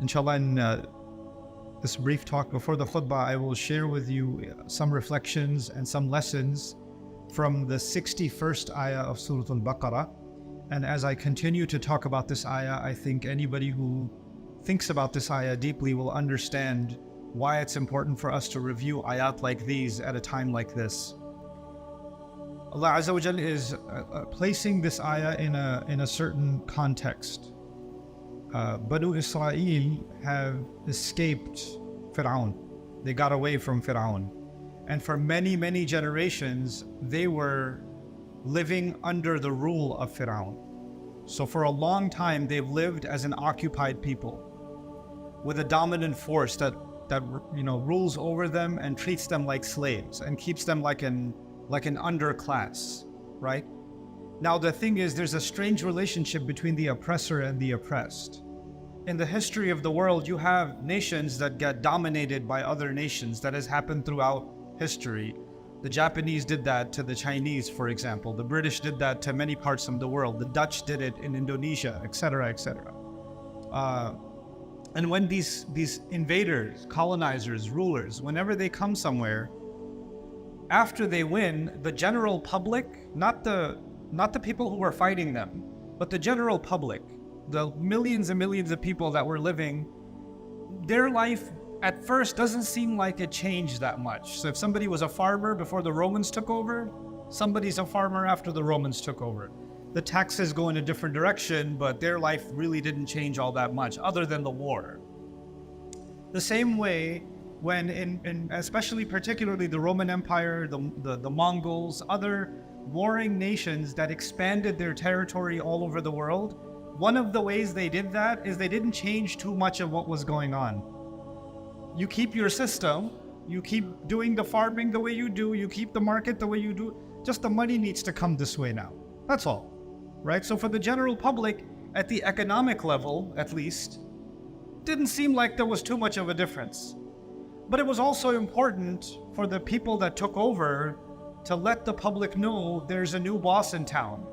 Inshallah, in this brief talk before the khutbah, I will share with you some reflections and some lessons from the 61st ayah of Surah Al-Baqarah. And as I continue to talk about this ayah, I think anybody who thinks about this ayah deeply will understand why it's important for us to review ayat like these at a time like this. Allah Azza wa Jal is placing this ayah in a certain context. Bani Israel have escaped Pharaoh. They got away from Pharaoh. And for many, many generations, they were living under the rule of Pharaoh. So for a long time, they've lived as an occupied people with a dominant force that rules over them and treats them like slaves and keeps them like an underclass, right? Now the thing is, there's a strange relationship between the oppressor and the oppressed. In the history of the world, you have nations that get dominated by other nations. That has happened throughout history. The Japanese did that to the Chinese, for example. The British did that to many parts of the world. The Dutch did it in Indonesia, etc., etc. And when these invaders, colonizers, rulers, whenever they come somewhere, after they win, the general public, not the people who were fighting them, but the general public, the millions and millions of people that were living, their life at first doesn't seem like it changed that much. So if somebody was a farmer before the Romans took over, somebody's a farmer after the Romans took over. The taxes go in a different direction, but their life really didn't change all that much, other than the war. The same way when especially particularly the Roman Empire, the Mongols, other warring nations that expanded their territory all over the world, one of the ways they did that is they didn't change too much of what was going on. You keep your system, you keep doing the farming the way you do, you keep the market the way you do, just the money needs to come this way now. That's all, right? So for the general public, at the economic level, at least, didn't seem like there was too much of a difference. But it was also important for the people that took over to let the public know there's a new boss in town.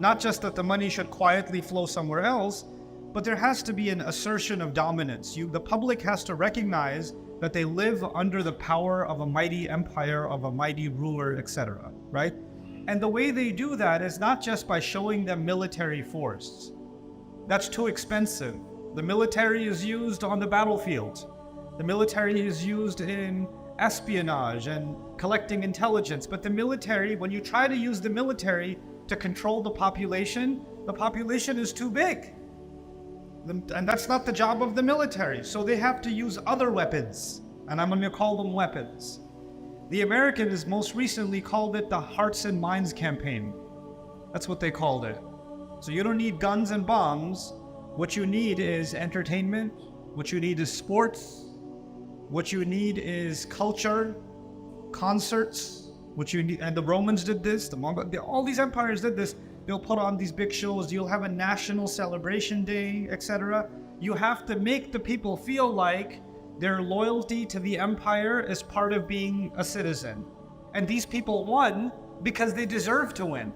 Not just that the money should quietly flow somewhere else, but there has to be an assertion of dominance. The public has to recognize that they live under the power of a mighty empire, of a mighty ruler, etc., right? And the way they do that is not just by showing them military force. That's too expensive. The military is used on the battlefield. The military is used in espionage and collecting intelligence. But the military, when you try to use the military to control the population is too big. And that's not the job of the military. So they have to use other weapons. And I'm going to call them weapons. The Americans most recently called it the Hearts and Minds campaign. That's what they called it. So you don't need guns and bombs. What you need is entertainment. What you need is sports. What you need is culture, concerts. What you need, and the Romans did this, the Mongols, all these empires did this. They'll put on these big shows. You'll have a national celebration day, etc. You have to make the people feel like their loyalty to the empire is part of being a citizen. And these people won because they deserve to win.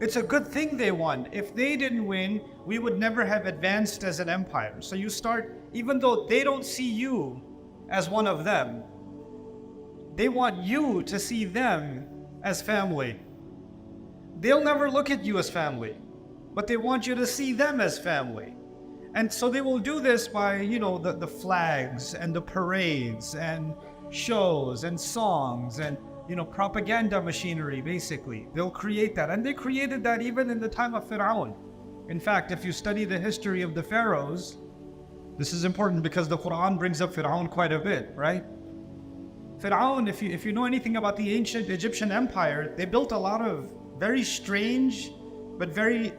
It's a good thing they won. If they didn't win, we would never have advanced as an empire. So you start, even though they don't see you as one of them, they want you to see them as family. They'll never look at you as family, but they want you to see them as family. And so they will do this by, the flags and the parades and shows and songs and, propaganda machinery, basically. They'll create that. And they created that even in the time of Pharaoh. In fact, if you study the history of the pharaohs, this is important because the Quran brings up Pharaoh quite a bit, right? Pharaoh, if you know anything about the ancient Egyptian empire, they built a lot of very strange but very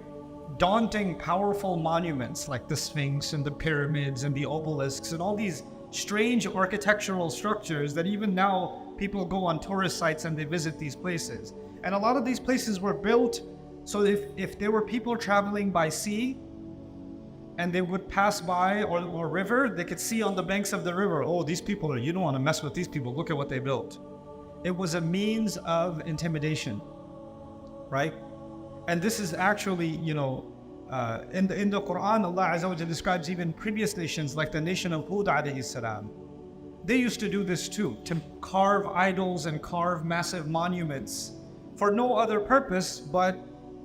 daunting, powerful monuments like the Sphinx and the pyramids and the obelisks and all these strange architectural structures that even now people go on tourist sites and they visit these places. And a lot of these places were built so if there were people traveling by sea and they would pass by or river, they could see on the banks of the river, oh, these people you don't want to mess with these people, look at what they built. It was a means of intimidation, right? And this is actually, In the Quran, Allah Azza wa Jalla describes even previous nations like the nation of Hud alayhi salam. They used to do this too, to carve idols and carve massive monuments for no other purpose but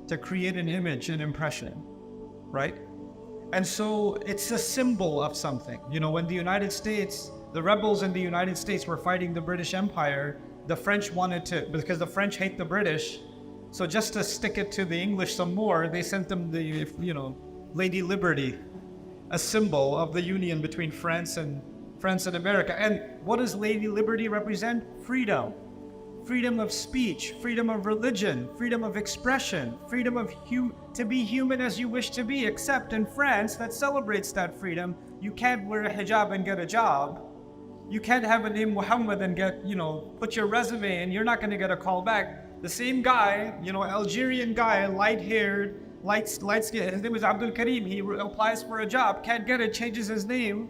to create an image, an impression, right? And so it's a symbol of something. You know, when the United States, the rebels in the United States were fighting the British Empire, the French wanted to, because the French hate the British, so just to stick it to the English some more, they sent them the, you know, Lady Liberty, a symbol of the union between France and America. And what does Lady Liberty represent? Freedom. Freedom of speech, freedom of religion, freedom of expression, freedom of to be human as you wish to be, except in France that celebrates that freedom. You can't wear a hijab and get a job. You can't have a name Muhammad and get, you know, put your resume in, you're not going to get a call back. The same guy, you know, Algerian guy, light-haired, light skin, his name is Abdul Karim, he applies for a job, can't get it, changes his name,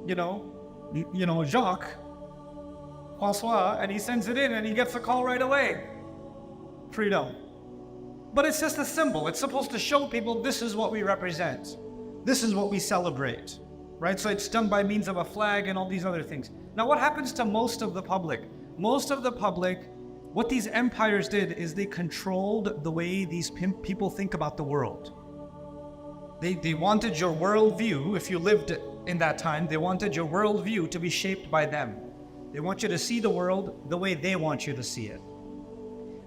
you know, Jacques, François, and he sends it in and he gets a call right away. Freedom. But it's just a symbol. It's supposed to show people this is what we represent. This is what we celebrate, right? So it's done by means of a flag and all these other things. Now what happens to most of the public? Most of the public, what these empires did is they controlled the way these people think about the world. They wanted your worldview, if you lived in that time, they wanted your worldview to be shaped by them. They want you to see the world the way they want you to see it.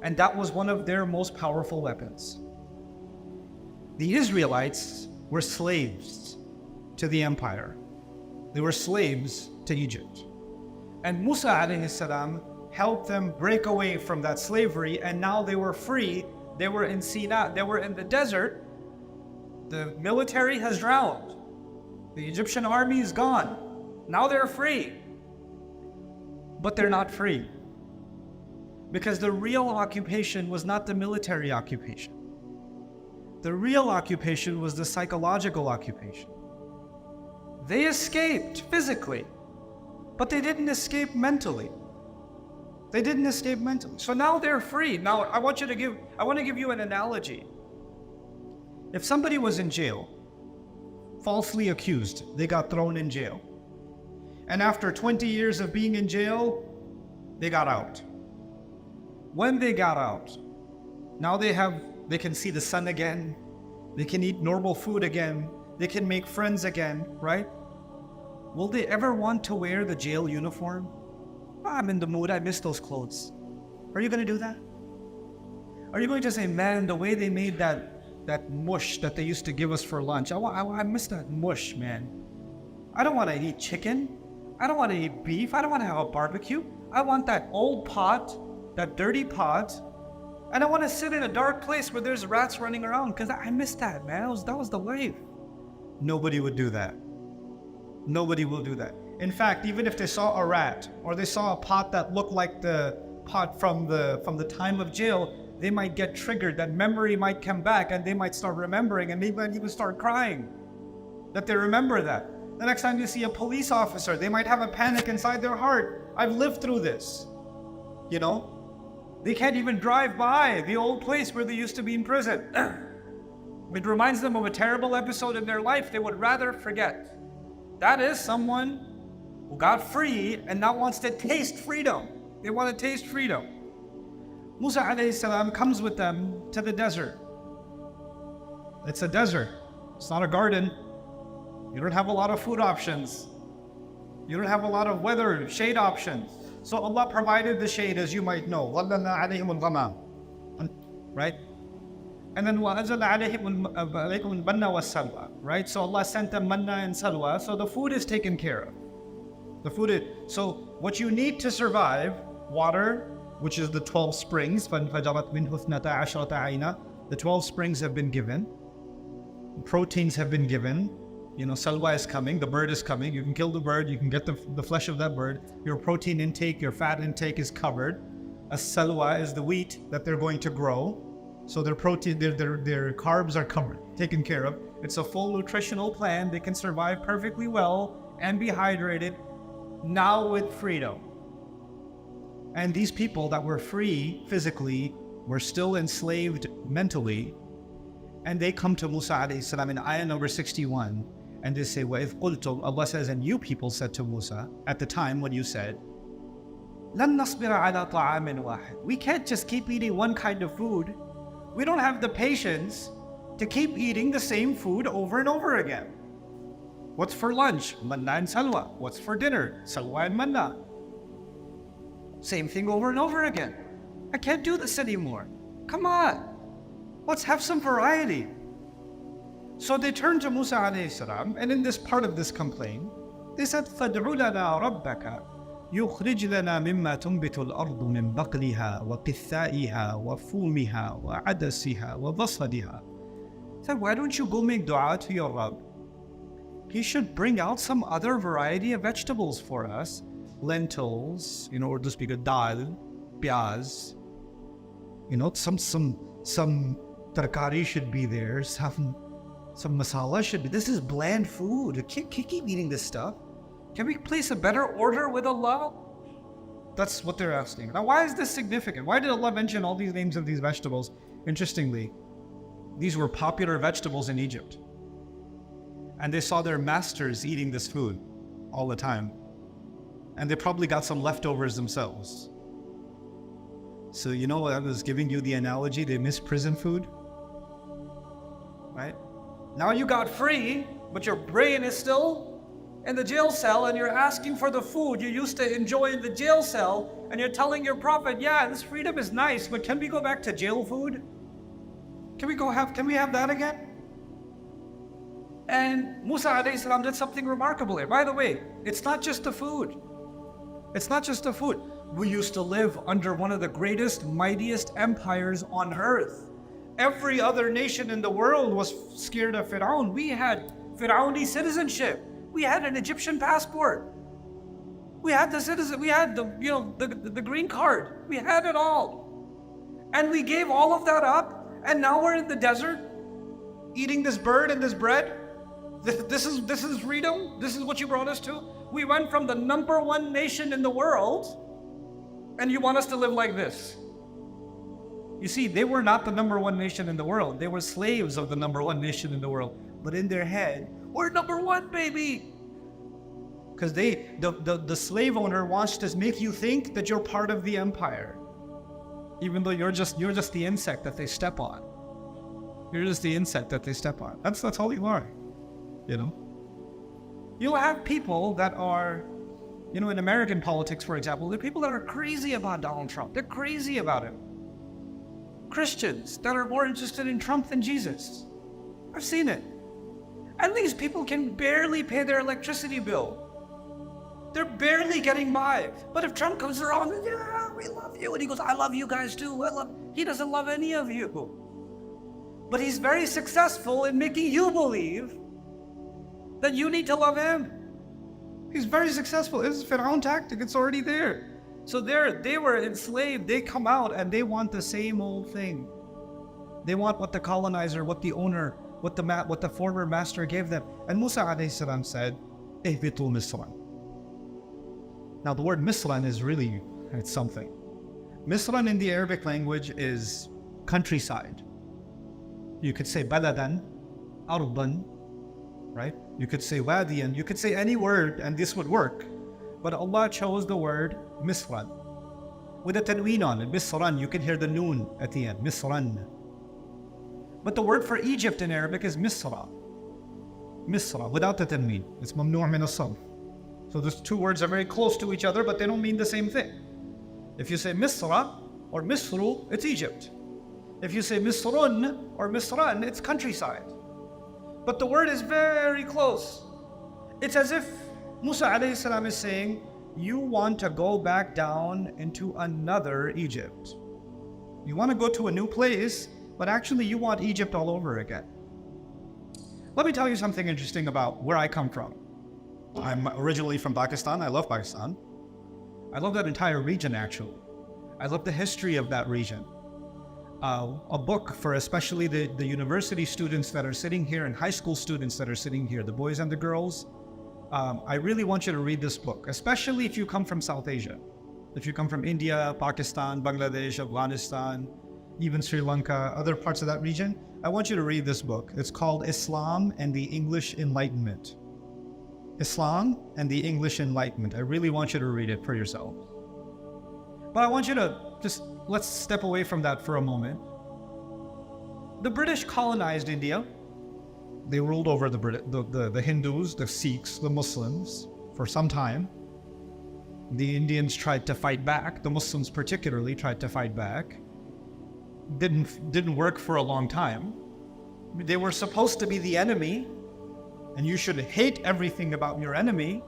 And that was one of their most powerful weapons. The Israelites were slaves to the empire. They were slaves to Egypt. And Musa alayhi salam helped them break away from that slavery, and now they were free. They were in Sinai, they were in the desert. The military has drowned. The Egyptian army is gone. Now they're free. But they're not free. Because the real occupation was not the military occupation. The real occupation was the psychological occupation. They escaped physically, but they didn't escape mentally. They didn't escape mentally. So now they're free. Now I want to give you an analogy. If somebody was in jail, falsely accused, they got thrown in jail. And after 20 years of being in jail, they got out. When they got out, now they can see the sun again, they can eat normal food again, they can make friends again, right? Will they ever want to wear the jail uniform? Oh, I'm in the mood, I miss those clothes. Are you going to do that? Are you going to say, man, the way they made that mush that they used to give us for lunch, I miss that mush, man. I don't want to eat chicken. I don't want to eat beef. I don't want to have a barbecue. I want that old pot, that dirty pot, and I want to sit in a dark place where there's rats running around because I miss that, man. That was the life. Nobody would do that. Nobody will do that. In fact, even if they saw a rat or they saw a pot that looked like the pot from the time of jail, they might get triggered. That memory might come back and they might start remembering, and they might even start crying that they remember that. The next time you see a police officer, they might have a panic inside their heart. I've lived through this. You know? They can't even drive by the old place where they used to be in prison. It reminds them of a terrible episode in their life they would rather forget. That is someone who got free and now wants to taste freedom. They want to taste freedom. Musa alayhi salam comes with them to the desert. It's a desert. It's not a garden. You don't have a lot of food options. You don't have a lot of weather, shade options. So Allah provided the shade, as you might know. Right? And then وَأَنزَلَ عَلَيْهِمُ الْمَنَّ وَالسَّلْوَى. Right? So Allah sent them manna and salwa. So the food is taken care of. So what you need to survive, water, which is the 12 springs, فَانْفَجَرَتْ مِنْهُ اثْنَتَا عَشْرَةَ عَيْنًا. The 12 springs have been given. Proteins have been given. You know, salwa is coming, the bird is coming. You can kill the bird, you can get the flesh of that bird. Your protein intake, your fat intake is covered. A salwa is the wheat that they're going to grow. So their protein, their carbs are covered, taken care of. It's a full nutritional plan. They can survive perfectly well and be hydrated, now with freedom. And these people that were free physically were still enslaved mentally. And they come to Musa alayhi salam in ayah number 61, and they say, وَإِذْ قُلْتُمْ, Allah says, and you people said to Musa, at the time when you said, لَن نَصْبِرَ عَلَى طَعَامٍ وَاحِدٍ, we can't just keep eating one kind of food. We don't have the patience to keep eating the same food over and over again. What's for lunch? Manna and salwa. What's for dinner? Salwa and manna. Same thing over and over again. I can't do this anymore. Come on. Let's have some variety. So they turned to Musa alayhi salam, and in this part of this complaint, they said, فَادْعُ لَنَا رَبَّكَ يُخْرِجْ لَنَا مِمَّا تُنْبِتُ الْأَرْضُ مِنْ بَقْلِهَا وَقِثَّائِهَا وَفُومِهَا وَعَدَسِهَا وَبَصَلِهَا. Said, why don't you go make dua to your Rabb? He should bring out some other variety of vegetables for us. Lentils, or to speak of dal, piyaz, some tarkari should be there, some masala should be. This is bland food. Can't keep eating this stuff. Can we place a better order with Allah? That's what they're asking. Now, why is this significant? Why did Allah mention all these names of these vegetables? Interestingly, these were popular vegetables in Egypt. And they saw their masters eating this food all the time. And they probably got some leftovers themselves. So I was giving you the analogy, they miss prison food. Right? Now you got free, but your brain is still in the jail cell, and you're asking for the food you used to enjoy in the jail cell, and you're telling your prophet, yeah, this freedom is nice, but can we go back to jail food? Can we have that again? And Musa alayhi salam did something remarkable here. By the way, it's not just the food. It's not just the food. We used to live under one of the greatest, mightiest empires on earth. Every other nation in the world was scared of Pharaoh. We had Pharaoh's citizenship. We had an Egyptian passport. We had the green card. We had it all. And we gave all of that up, and now we're in the desert eating this bird and this bread. This is freedom? This is what you brought us to? We went from the number one nation in the world, and you want us to live like this? You see, they were not the number one nation in the world. They were slaves of the number one nation in the world. But in their head, we're number one, baby. Because the slave owner wants to make you think that you're part of the empire, even though you're just the insect that they step on. You're just the insect that they step on. That's all you are. You'll have people that are, in American politics, for example, there are people that are crazy about Donald Trump. They're crazy about him. Christians that are more interested in Trump than Jesus. I've seen it. And these people can barely pay their electricity bill. They're barely getting by. But if Trump comes around, yeah, we love you. And he goes, I love you guys too. He doesn't love any of you. But he's very successful in making you believe that you need to love him. He's very successful. This is Pharaoh tactic. It's already there. So they were enslaved. They come out and they want the same old thing. They want what the colonizer, what the owner, what the former master gave them. And Musa alayhi salam said, "Ihbitu Misran." Now the word Misran is really, it's something. Misran in the Arabic language is countryside. You could say baladan, arban, right? You could say wadiyan, you could say any word and this would work. But Allah chose the word Misran. With a tanween on it, Misran, you can hear the noon at the end, Misran. But the word for Egypt in Arabic is Misra. Misra, without the tanween. It's mamnu' min as-sarf. So those two words are very close to each other, but they don't mean the same thing. If you say Misra or Misru, it's Egypt. If you say Misrun or Misran, it's countryside. But the word is very close. It's as if Musa alayhi salam is saying, you want to go back down into another Egypt. You want to go to a new place, but actually you want Egypt all over again. Let me tell you something interesting about where I come from. I'm originally from Pakistan. I love Pakistan. I love that entire region, actually. I love the history of that region. A book for especially the university students that are sitting here and high school students that are sitting here, the boys and the girls. I really want you to read this book, especially if you come from South Asia. If you come from India, Pakistan, Bangladesh, Afghanistan, even Sri Lanka, other parts of that region, I want you to read this book. It's called Islam and the English Enlightenment. Islam and the English Enlightenment. I really want you to read it for yourself. But I want you to let's step away from that for a moment. The British colonized India. They ruled over the Hindus, the Sikhs, the Muslims for some time. The Indians tried to fight back. The Muslims particularly tried to fight back. Didn't work for a long time. They were supposed to be the enemy, and you should hate everything about your enemy.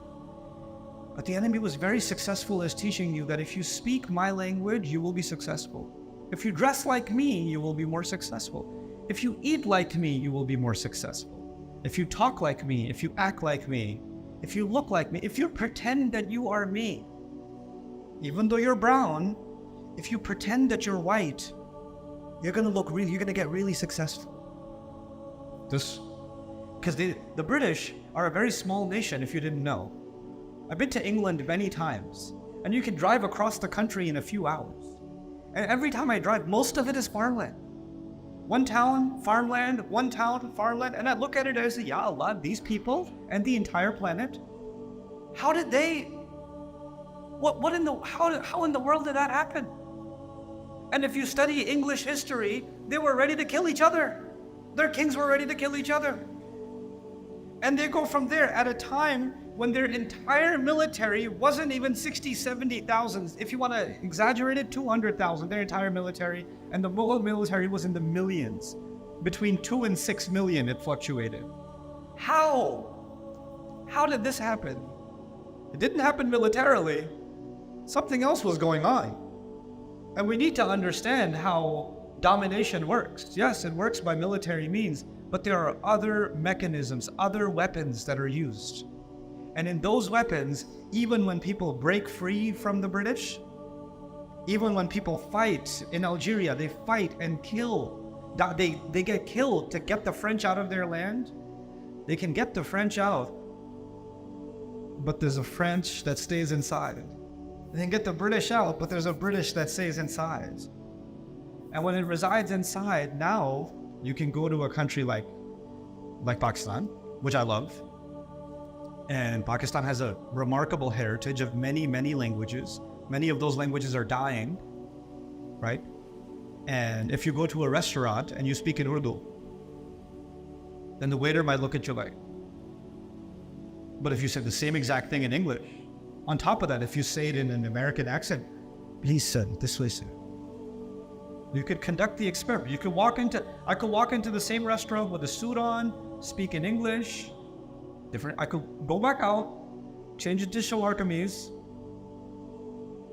But the enemy was very successful as teaching you that if you speak my language, you will be successful. If you dress like me, you will be more successful. If you eat like me, you will be more successful. If you talk like me, if you act like me, if you look like me, if you pretend that you are me, even though you're brown, if you pretend that you're white, you're gonna get really successful. Because the British are a very small nation, if you didn't know. I've been to England many times, and you can drive across the country in a few hours. And every time I drive, most of it is farmland. One town, farmland, one town, farmland, and I look at it as, Ya Allah, these people and the entire planet, how in the world did that happen? And if you study English history, they were ready to kill each other. Their kings were ready to kill each other. And they go from there at a time when their entire military wasn't even 60, 70,000. If you want to exaggerate it, 200,000, their entire military. And the Mughal military was in the millions. Between 2 and 6 million, it fluctuated. How? How did this happen? It didn't happen militarily. Something else was going on. And we need to understand how domination works. Yes, it works by military means, but there are other mechanisms, other weapons that are used. And in those weapons, even when people break free from the British, even when people fight in Algeria, they fight and kill. They get killed to get the French out of their land. They can get the French out, but there's a French that stays inside. They can get the British out, but there's a British that stays inside. And when it resides inside, now you can go to a country like Pakistan, which I love. And Pakistan has a remarkable heritage of many, many languages. Many of those languages are dying, right? And if you go to a restaurant and you speak in Urdu, then the waiter might look at you like. But if you say the same exact thing in English, on top of that, if you say it in an American accent, please sir, this way sir. You could conduct the experiment. I could walk into the same restaurant with a suit on, speak in English, I could go back out, change it to Shalwar Kameez,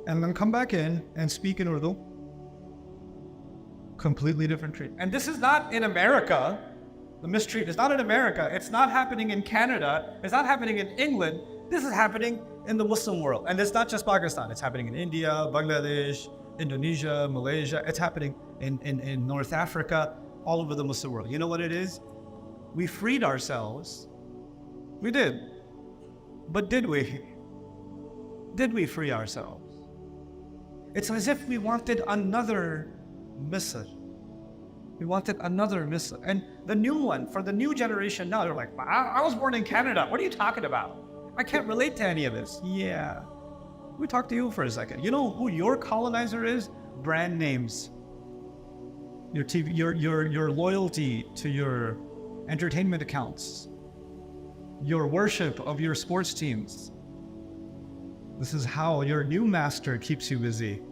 and then come back in and speak in Urdu. Completely different treatment. And this is not in America. The mistreatment is not in America. It's not happening in Canada. It's not happening in England. This is happening in the Muslim world. And it's not just Pakistan. It's happening in India, Bangladesh, Indonesia, Malaysia. It's happening in North Africa, all over the Muslim world. You know what it is? We freed ourselves. We did. But did we? Did we free ourselves? It's as if we wanted another Misr. We wanted another Misr. And the new one, for the new generation now, they're like, I was born in Canada. What are you talking about? I can't relate to any of this. Yeah. Let me talk to you for a second. You know who your colonizer is? Brand names. Your TV, your loyalty to your entertainment accounts. Your worship of your sports teams. This is how your new master keeps you busy.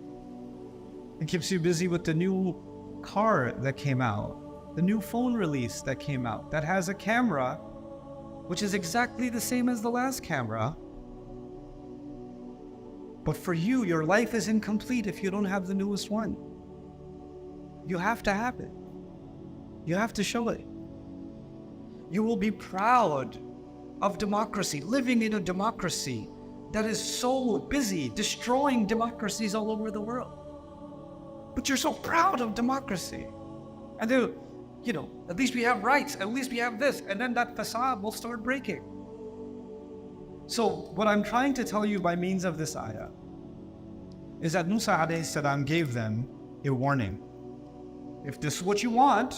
It keeps you busy with the new car that came out, the new phone release that came out that has a camera which is exactly the same as the last camera. But for you, your life is incomplete if you don't have the newest one. You have to have it. You have to show it. You will be proud of democracy, living in a democracy that is so busy destroying democracies all over the world. But you're so proud of democracy. And then, at least we have rights, at least we have this, and then that facade will start breaking. So what I'm trying to tell you by means of this ayah is that Musa alayhi salam gave them a warning. if this is what you want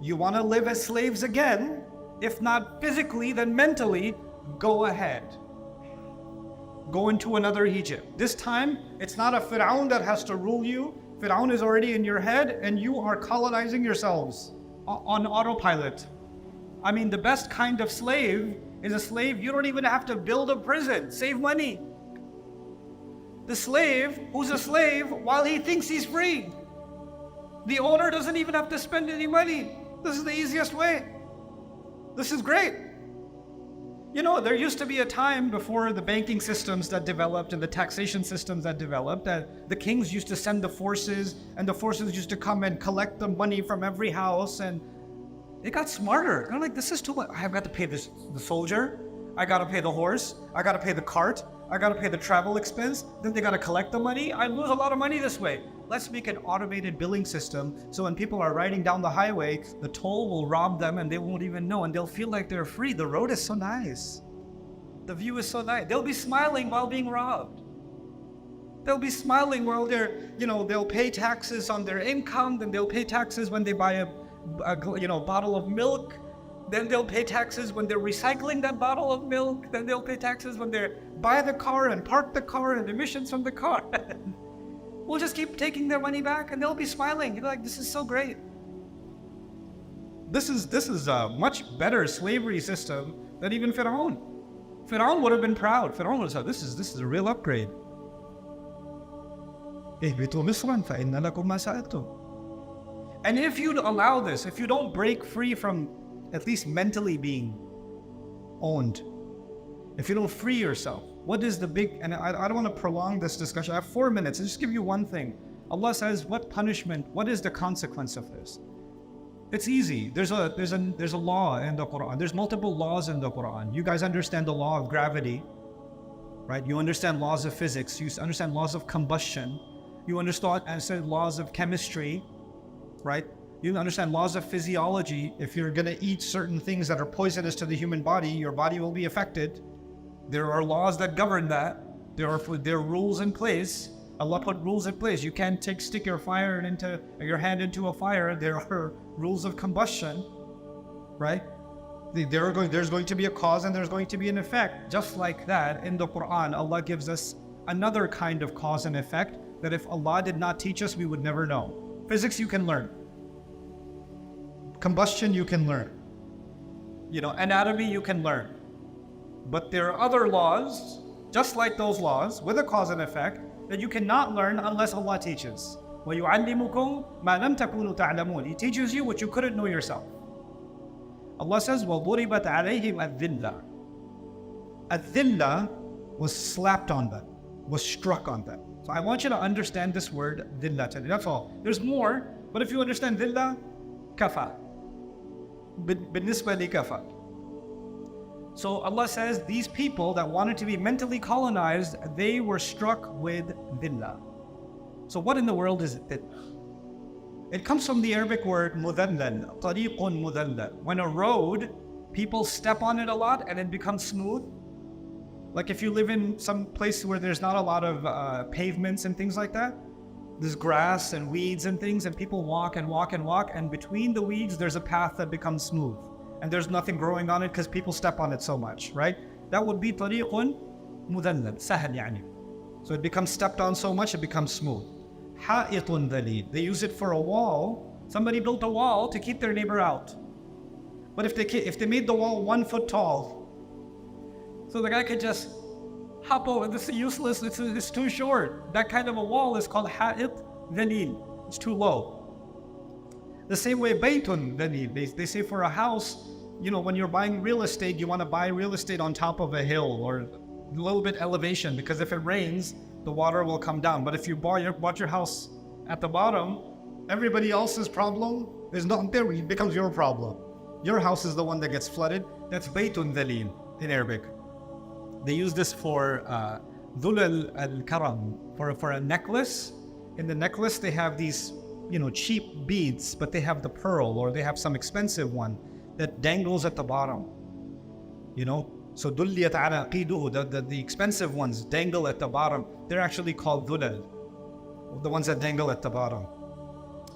to live as slaves again, if not physically, then mentally, go ahead. Go into another Egypt. This time, it's not a pharaoh that has to rule you. Pharaoh is already in your head and you are colonizing yourselves on autopilot. I mean, the best kind of slave is a slave you don't even have to build a prison. Save money. The slave who's a slave while he thinks he's free. The owner doesn't even have to spend any money. This is the easiest way. This is great. You know, there used to be a time before the banking systems that developed and the taxation systems that developed that the kings used to send the forces, and the forces used to come and collect the money from every house, and they got smarter. They're like, this is too much. I've got to pay the soldier. I got to pay the horse. I got to pay the cart. I got to pay the travel expense. Then they got to collect the money. I lose a lot of money this way. Let's make an automated billing system so when people are riding down the highway, the toll will rob them and they won't even know, and they'll feel like they're free. The road is so nice. The view is so nice. They'll be smiling while being robbed. They'll be smiling while they'll pay taxes on their income, then they'll pay taxes when they buy a bottle of milk. Then they'll pay taxes when they're recycling that bottle of milk. Then they'll pay taxes when they buy the car and park the car and emissions from the car. We'll just keep taking their money back and they'll be smiling. You're like, this is so great. This is a much better slavery system than even Pharaoh. Pharaoh would have been proud. Pharaoh would have said, this is a real upgrade. And if you allow this, if you don't break free from at least mentally being owned, if you don't free yourself, what is the big, and I don't want to prolong this discussion. I have 4 minutes. I'll just give you one thing. Allah says, what punishment, what is the consequence of this? It's easy. There's a law in the Quran. There's multiple laws in the Quran. You guys understand the law of gravity, right? You understand laws of physics. You understand laws of combustion. You understand laws of chemistry, right? You understand laws of physiology. If you're going to eat certain things that are poisonous to the human body, your body will be affected. There are laws that govern that. There are rules in place. Allah put rules in place. You can't stick your hand into a fire. There are rules of combustion, right? There's going to be a cause and there's going to be an effect. Just like that, in the Quran, Allah gives us another kind of cause and effect that if Allah did not teach us, we would never know. Physics you can learn. Combustion you can learn. Anatomy you can learn. But there are other laws, just like those laws, with a cause and effect, that you cannot learn unless Allah teaches. وَيُعَلِّمُكُمْ مَا لَمْ تَكُونُوا تَعْلَمُونَ. He teaches you what you couldn't know yourself. Allah says, وَضُرِبَتْ عَلَيْهِمْ الذِّلَّةِ. الذِّلَّة was slapped on them, was struck on them. So I want you to understand this word, dhillah. That's all. There's more, but if you understand dhillah, kafa. بالنسبة لكفى. So Allah says these people that wanted to be mentally colonized, they were struck with dhillah. So what in the world is it? It comes from the Arabic word mudallal, tariqun mudallal. When a road, people step on it a lot and it becomes smooth. Like if you live in some place where there's not a lot of pavements and things like that, there's grass and weeds and things, and people walk and walk and walk, and between the weeds there's a path that becomes smooth. And there's nothing growing on it because people step on it so much, right? That would be tariqun mudallal, sahl yani. So it becomes stepped on so much it becomes smooth. Ha'itun dhalil. They use it for a wall. Somebody built a wall to keep their neighbor out. But if they made the wall 1 foot tall, so the guy could just hop over, this is useless, it's too short. That kind of a wall is called ha'it dhalil. It's too low. The same way baytun dhalil. They say for a house, when you're buying real estate, you want to buy real estate on top of a hill or a little bit elevation, because if it rains, the water will come down. But if you bought your house at the bottom, everybody else's problem is not there. It becomes your problem. Your house is the one that gets flooded. That's baytun dhalil in Arabic. They use this for dhul al-karam, for a necklace. In the necklace, they have these, cheap beads, but they have the pearl, or they have some expensive one that dangles at the bottom. So dulliyat ala qiduhu, the expensive ones dangle at the bottom. They're actually called dhulal, the ones that dangle at the bottom.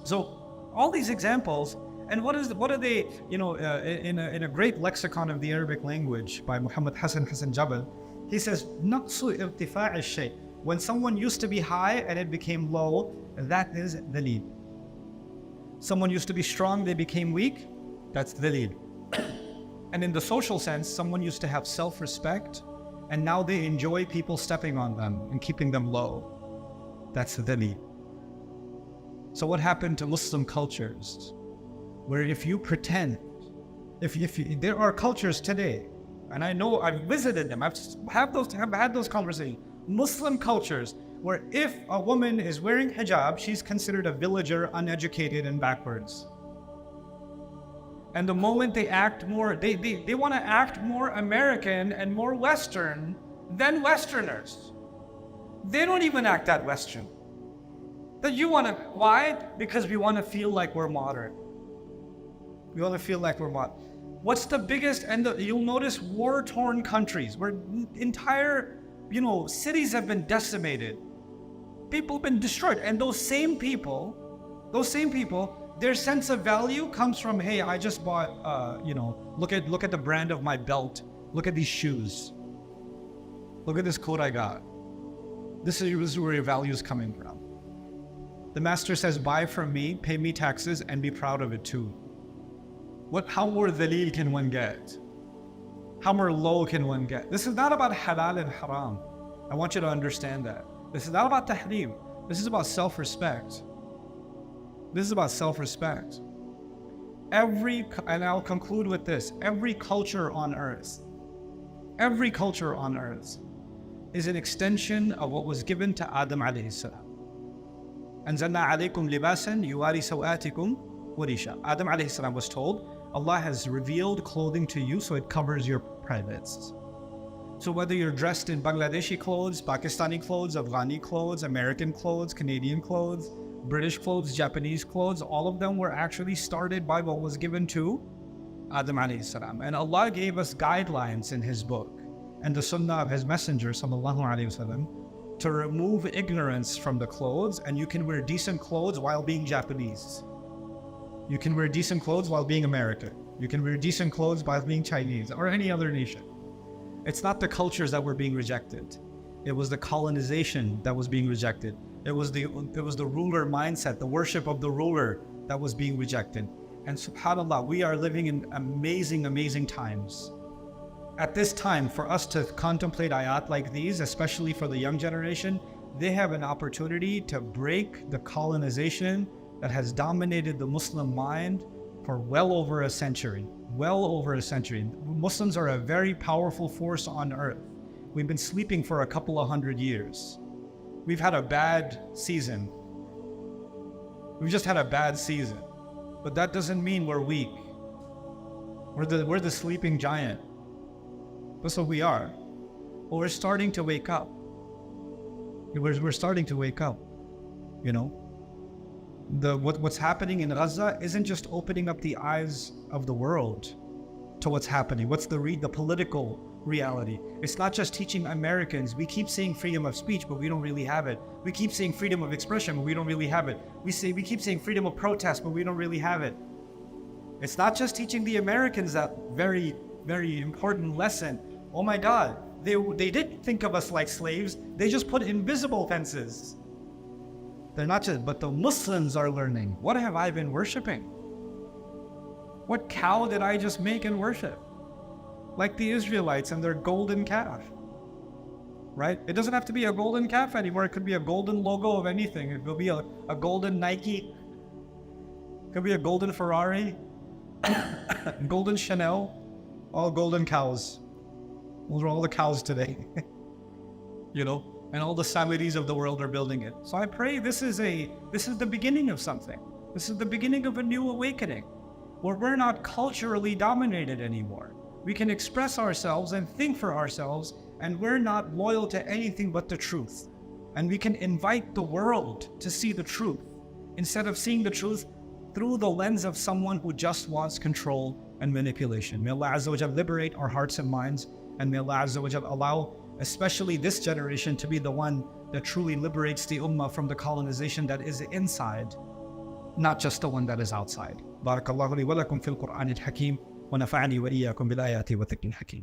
So All these examples. And what are they, in a great lexicon of the Arabic language by Muhammad Hassan Jabal, he says, نقص ارتفاع الشيء. When someone used to be high and it became low, that is dalil. Someone used to be strong, they became weak, that's dalil. And in the social sense, someone used to have self-respect, and now they enjoy people stepping on them and keeping them low. That's dalil. So what happened to Muslim cultures? Where if you pretend, there are cultures today, and I know I've visited them, I've had those conversations, Muslim cultures, where if a woman is wearing hijab, she's considered a villager, uneducated, and backwards. And the moment they act more, they want to act more American and more Western than Westerners. They don't even act that Western. Why? Because we want to feel like we're modern. We want to feel like we're modern. What's the biggest, you'll notice war-torn countries where entire, cities have been decimated. People have been destroyed. And those same people, their sense of value comes from, hey, I just bought, look at the brand of my belt. Look at these shoes. Look at this coat I got. This is where your value is coming from. The master says, buy from me, pay me taxes, and be proud of it too. How more dhalil can one get? How more low can one get? This is not about halal and haram. I want you to understand that. This is not about tahrim. This is about self-respect. This is about self-respect. And I'll conclude with this, every culture on earth is an extension of what was given to Adam alayhi salam. أنزلنا عليكم لباسا يواري سوآتكم وريشا. Adam alayhi salam was told, Allah has revealed clothing to you so it covers your privates. So whether you're dressed in Bangladeshi clothes, Pakistani clothes, Afghani clothes, American clothes, Canadian clothes, British clothes, Japanese clothes, all of them were actually started by what was given to Adam alayhi salam. And Allah gave us guidelines in His book and the sunnah of His messenger sallallahu alayhi wasallam to remove ignorance from the clothes, and you can wear decent clothes while being Japanese. You can wear decent clothes while being American. You can wear decent clothes while being Chinese or any other nation. It's not the cultures that were being rejected. It was the colonization that was being rejected. It was the ruler mindset, the worship of the ruler that was being rejected. And subhanAllah, we are living in amazing, amazing times. At this time, for us to contemplate ayat like these, especially for the young generation, they have an opportunity to break the colonization that has dominated the Muslim mind for well over a century. Muslims are a very powerful force on earth. We've been sleeping for a couple of 100 years. We've had a bad season. We've just had a bad season. But that doesn't mean we're weak. We're the sleeping giant. That's what we are. But we're starting to wake up. We're starting to wake up, What's happening in Gaza isn't just opening up the eyes of the world to what's happening. What's the political reality? It's not just teaching Americans. We keep saying freedom of speech, but we don't really have it. We keep saying freedom of expression, but we don't really have it. We keep saying freedom of protest, but we don't really have it. It's not just teaching the Americans that very, very important lesson. Oh my God, they didn't think of us like slaves. They just put invisible fences. They're not just, but the Muslims are learning. What have I been worshiping? What cow did I just make and worship? Like the Israelites and their golden calf, right? It doesn't have to be a golden calf anymore. It could be a golden logo of anything. It could be a golden Nike. It could be a golden Ferrari, golden Chanel, all golden cows. Those are all the cows today, and all the Saudis of the world are building it. So I pray this is the beginning of something. This is the beginning of a new awakening where we're not culturally dominated anymore. We can express ourselves and think for ourselves, and we're not loyal to anything but the truth. And we can invite the world to see the truth instead of seeing the truth through the lens of someone who just wants control and manipulation. May Allah Azza wa Jal liberate our hearts and minds, and may Allah Azza wa Jal allow especially this generation to be the one that truly liberates the ummah from the colonization that is inside. not just the one that is outside. بارك الله لي ولكم في القرآن الحكيم ونفعني وإياكم بالآيات والذكر الحكيم.